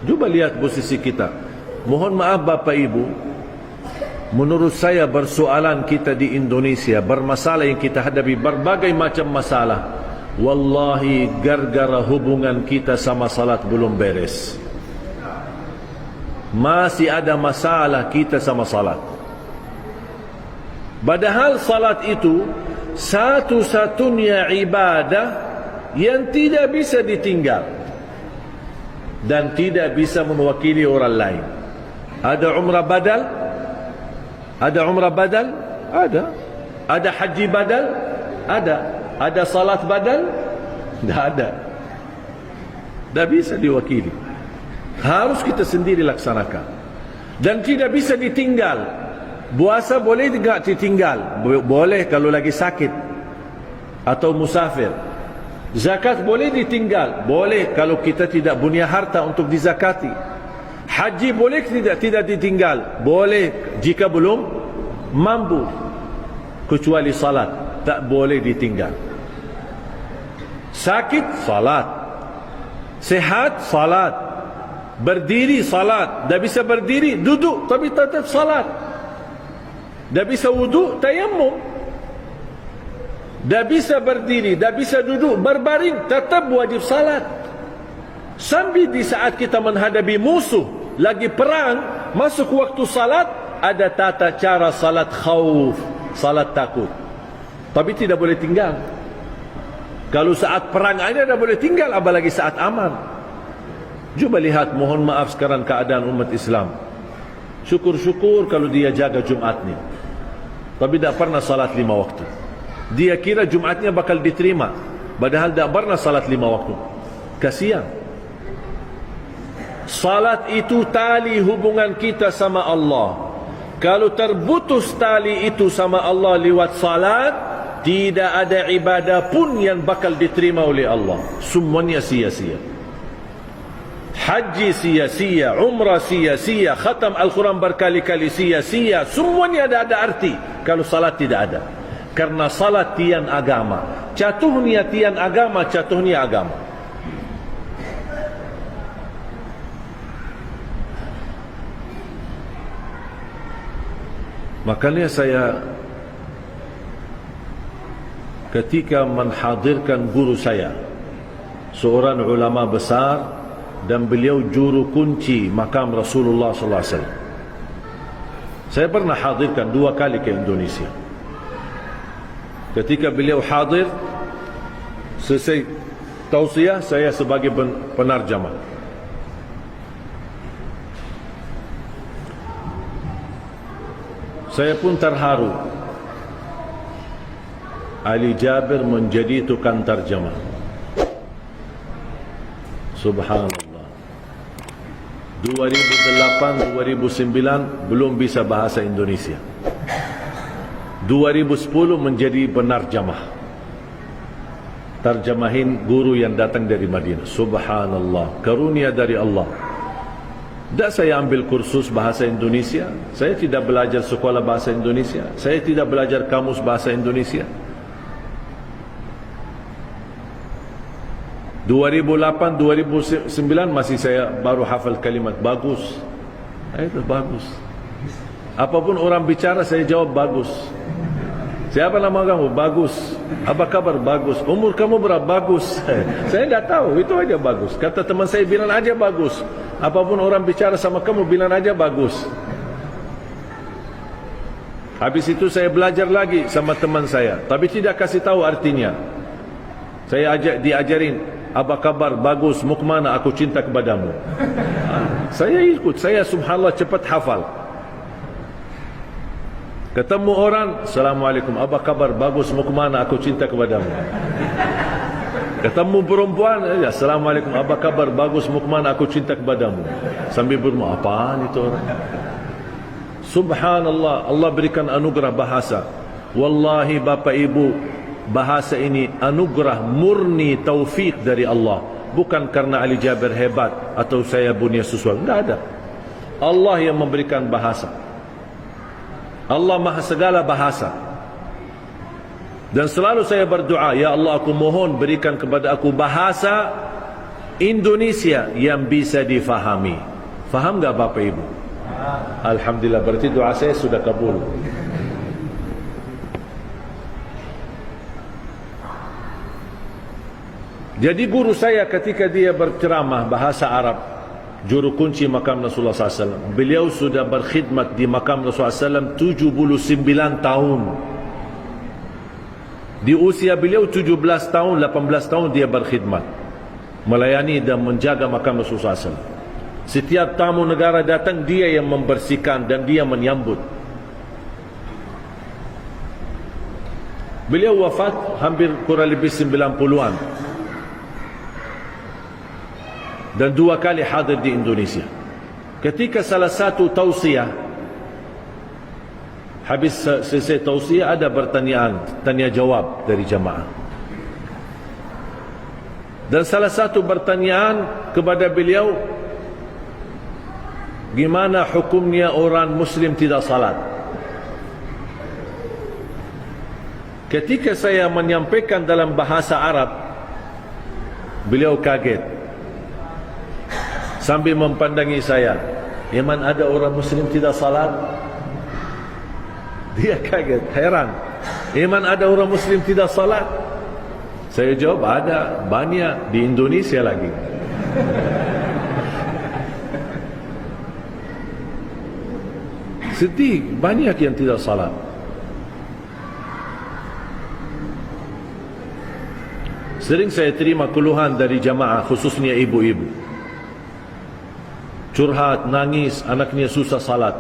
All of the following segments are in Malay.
Cuba lihat posisi kita. Mohon maaf Bapak Ibu, menurut saya persoalan kita di Indonesia, bermasalah yang kita hadapi, berbagai macam masalah, wallahi gara-gara hubungan kita sama salat belum beres. Masih ada masalah kita sama salat. Padahal salat itu satu-satunya ibadah yang tidak bisa ditinggal dan tidak bisa mewakili orang lain. Ada umrah badal? Ada umrah badal? Ada. Ada haji badal? Ada. Ada salat badal? Tidak ada. Tidak bisa diwakili. Harus kita sendiri laksanakan. Dan tidak bisa ditinggal. Puasa boleh tidak ditinggal? Boleh kalau lagi sakit atau musafir. Zakat boleh ditinggal? Boleh kalau kita tidak punya harta untuk dizakati. Haji boleh tidak ditinggal? Boleh jika belum mampu. Kecuali salat tak boleh ditinggal. Sakit, salat. Sehat, salat. Berdiri, salat. Dah bisa berdiri, duduk tapi tetap salat. Dah bisa wuduk, tayammum. Dah bisa berdiri, dah bisa duduk, berbaring, tetap wajib salat. Sambil di saat kita menghadapi musuh, lagi perang, masuk waktu salat, ada tata cara salat khauf, salat takut. Tapi tidak boleh tinggal. Kalau saat perang aja dah boleh tinggal, apalagi saat aman. Cuba lihat, mohon maaf sekarang keadaan umat Islam. Syukur-syukur kalau dia jaga Jumatnya, tapi tak pernah salat 5 waktu. Dia kira Jumatnya bakal diterima, padahal tak pernah salat 5 waktu. Kasihan. Salat itu tali hubungan kita sama Allah. Kalau terputus tali itu sama Allah lewat salat, tidak ada ibadah pun yang bakal diterima oleh Allah. Semuanya sia-sia. Haji sia-sia, umrah sia-sia, khatam Al-Quran berkali-kali sia-sia. Semuanya ada arti kalau salat tidak ada. Karena salat tiang agama. Jatuhnya tiang agama, jatuhnya agama. Makanya saya ketika menghadirkan guru saya, seorang ulama besar, dan beliau juru kunci makam Rasulullah sallallahu alaihi wasallam. Saya pernah hadirkan 2 kali ke Indonesia. Ketika beliau hadir, selesai tausiah, saya sebagai penarjamah. Saya pun terharu. Ali Jabir menjadi tukang tarjamah. Subhanallah. 2008, 2009 belum bisa bahasa Indonesia. 2010 menjadi penarjamah. Tarjamahin guru yang datang dari Madinah. Subhanallah, karunia dari Allah. Tak saya ambil kursus bahasa Indonesia. Saya tidak belajar sekolah bahasa Indonesia. Saya tidak belajar kamus bahasa Indonesia. 2008, 2009 masih saya baru hafal kalimat bagus. Itu bagus. Apapun orang bicara saya jawab bagus. Siapa nama kamu? Bagus. Apa kabar? Bagus. Umur kamu berapa? Bagus. Saya tidak tahu, itu aja bagus. Kata teman saya, bilang aja bagus. Apapun orang bicara sama kamu, bilang aja bagus. Habis itu saya belajar lagi sama teman saya, tapi tidak kasih tahu artinya. Saya diajarin, apa kabar? Bagus. Mau kemana? Aku cinta kepadamu. Saya ikut. Saya subhanallah cepat hafal. Ketemu orang, Assalamualaikum, apa kabar? Bagus. Mau kemana? Aku cinta kepadamu. Ketemu perempuan, Assalamualaikum, apa kabar? Bagus. Mau kemana? Aku cinta kepadamu. Sambil bermu, apaan itu orang? Subhanallah, Allah berikan anugerah bahasa. Wallahi Bapak Ibu, bahasa ini anugerah murni taufik dari Allah. Bukan karena Ali Jabir hebat atau saya punya sesuatu. Tidak ada. Allah yang memberikan bahasa. Allah maha segala bahasa. Dan selalu saya berdoa, ya Allah, aku mohon berikan kepada aku bahasa Indonesia yang bisa difahami. Faham tak Bapak Ibu? Alhamdulillah, berarti doa saya sudah kabul. Jadi guru saya ketika dia berceramah bahasa Arab, juru kunci makam Rasulullah SAW, beliau sudah berkhidmat di makam Rasulullah SAW 79 tahun. Di usia beliau 17 tahun, 18 tahun dia berkhidmat, melayani dan menjaga makam Rasulullah SAW. Setiap tamu negara datang, dia yang membersihkan dan dia menyambut. Beliau wafat hampir kurang lebih 90-an. Dan 2 kali hadir di Indonesia. Ketika salah satu tausiah, habis selesai tausiah ada pertanyaan, tanya jawab dari jamaah. Dan salah satu pertanyaan kepada beliau, gimana hukumnya orang Muslim tidak salat? Ketika saya menyampaikan dalam bahasa Arab, beliau kaget. Sambil mempandangi saya, Iman, ada orang Muslim tidak salat? Dia kaget, heran. Iman, ada orang Muslim tidak salat? Saya jawab, ada, banyak di Indonesia lagi. Sedih, banyak yang tidak salat. Sering saya terima keluhan dari jamaah, khususnya ibu-ibu. Curhat, nangis, anaknya susah salat.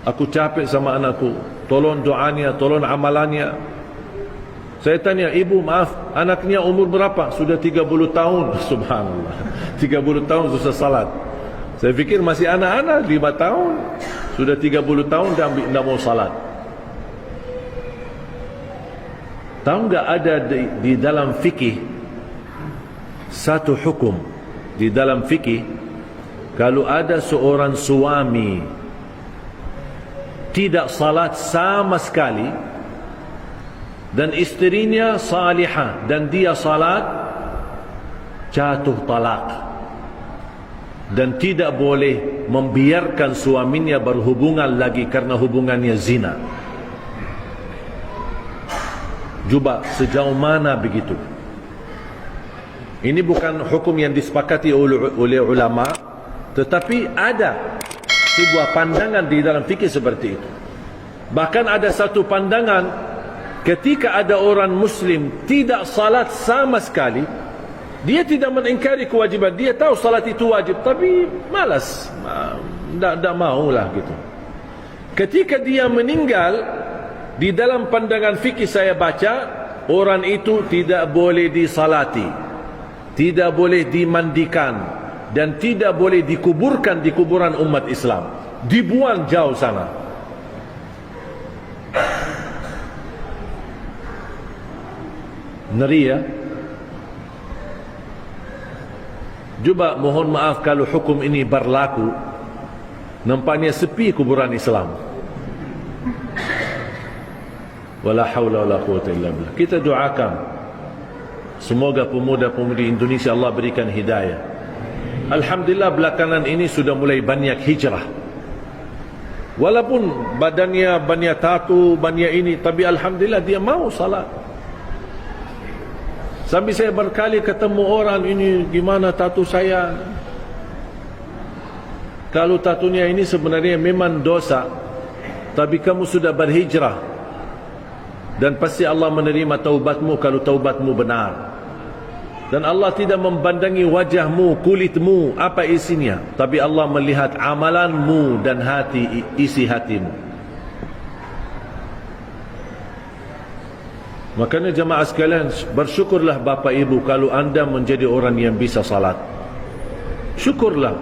Aku capek sama anakku, tolong doanya, tolong amalannya. Saya tanya, ibu maaf, anaknya umur berapa? Sudah 30 tahun. Subhanallah, 30 tahun susah salat. Saya fikir masih anak-anak, 5 tahun. Sudah 30 tahun dan tidak mau salat. Tahu enggak ada di dalam fikih satu hukum di dalam fikih, kalau ada seorang suami tidak salat sama sekali dan istrinya salihah dan dia salat, jatuh talak dan tidak boleh membiarkan suaminya berhubungan lagi karena hubungannya zina. Cuba sejauh mana begitu? Ini bukan hukum yang disepakati oleh ulama, tetapi ada sebuah pandangan di dalam fikih seperti itu. Bahkan ada satu pandangan, ketika ada orang Muslim tidak salat sama sekali, dia tidak mengingkari kewajiban, dia tahu salat itu wajib, tapi malas, tidak maulah gitu. Ketika dia meninggal, di dalam pandangan fikih saya baca, orang itu tidak boleh disalati, tidak boleh dimandikan, dan tidak boleh dikuburkan di kuburan umat Islam, dibuang jauh sana. Ngeri ya. Juga mohon maaf kalau hukum ini berlaku, nampaknya sepi kuburan Islam. Wala haula wala quwwata illa billah. Kita doakan semoga pemuda-pemudi Indonesia Allah berikan hidayah. Alhamdulillah belakangan ini sudah mulai banyak hijrah. Walaupun badannya banyak tatu, banyak ini, tapi alhamdulillah dia mau salat. Sampai saya berkali ketemu orang, ini gimana tatu saya? Kalau tatunya ini sebenarnya memang dosa, tapi kamu sudah berhijrah, dan pasti Allah menerima taubatmu kalau taubatmu benar. Dan Allah tidak membandangi wajahmu, kulitmu, apa isinya, tapi Allah melihat amalanmu dan hati, isi hatimu. Makanya jemaah sekalian, bersyukurlah Bapak Ibu kalau anda menjadi orang yang bisa salat. Syukurlah.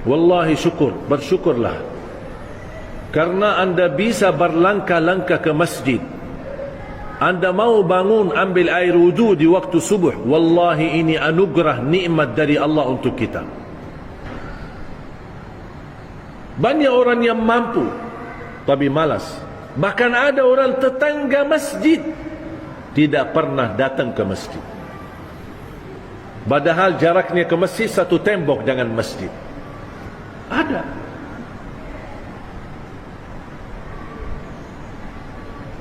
Wallahi syukur, bersyukurlah. Karena anda bisa berlangkah-langkah ke masjid. Anda mau bangun ambil air wudu di waktu subuh, wallahi ini anugerah nikmat dari Allah untuk kita. Banyak orang yang mampu tapi malas. Bahkan ada orang tetangga masjid tidak pernah datang ke masjid. Padahal jaraknya ke masjid satu tembok dengan masjid. Ada.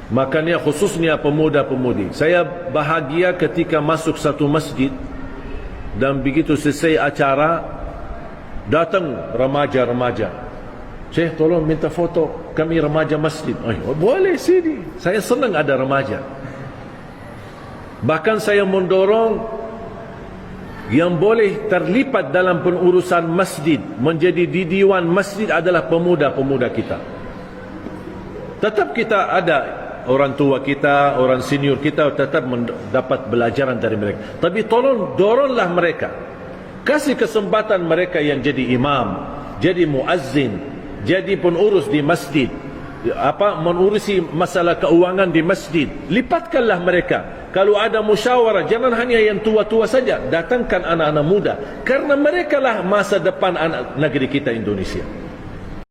Makanya khususnya pemuda-pemudi, saya bahagia ketika masuk satu masjid dan begitu selesai acara datang remaja-remaja. Syekh, tolong minta foto kami remaja masjid. Oh, boleh sini. Saya senang ada remaja. Bahkan saya mendorong yang boleh terlibat dalam pengurusan masjid, menjadi di diwan masjid adalah pemuda-pemuda kita. Tetap kita ada orang tua kita, orang senior kita, tetap mendapat belajaran dari mereka. Tapi tolong doronglah mereka. Kasih kesempatan mereka yang jadi imam, jadi muazzin, jadi pengurus di masjid, mengurusi masalah keuangan di masjid. Lipatkanlah mereka. Kalau ada musyawarah, jangan hanya yang tua-tua saja. Datangkan anak-anak muda. Karena mereka lah masa depan anak negeri kita Indonesia.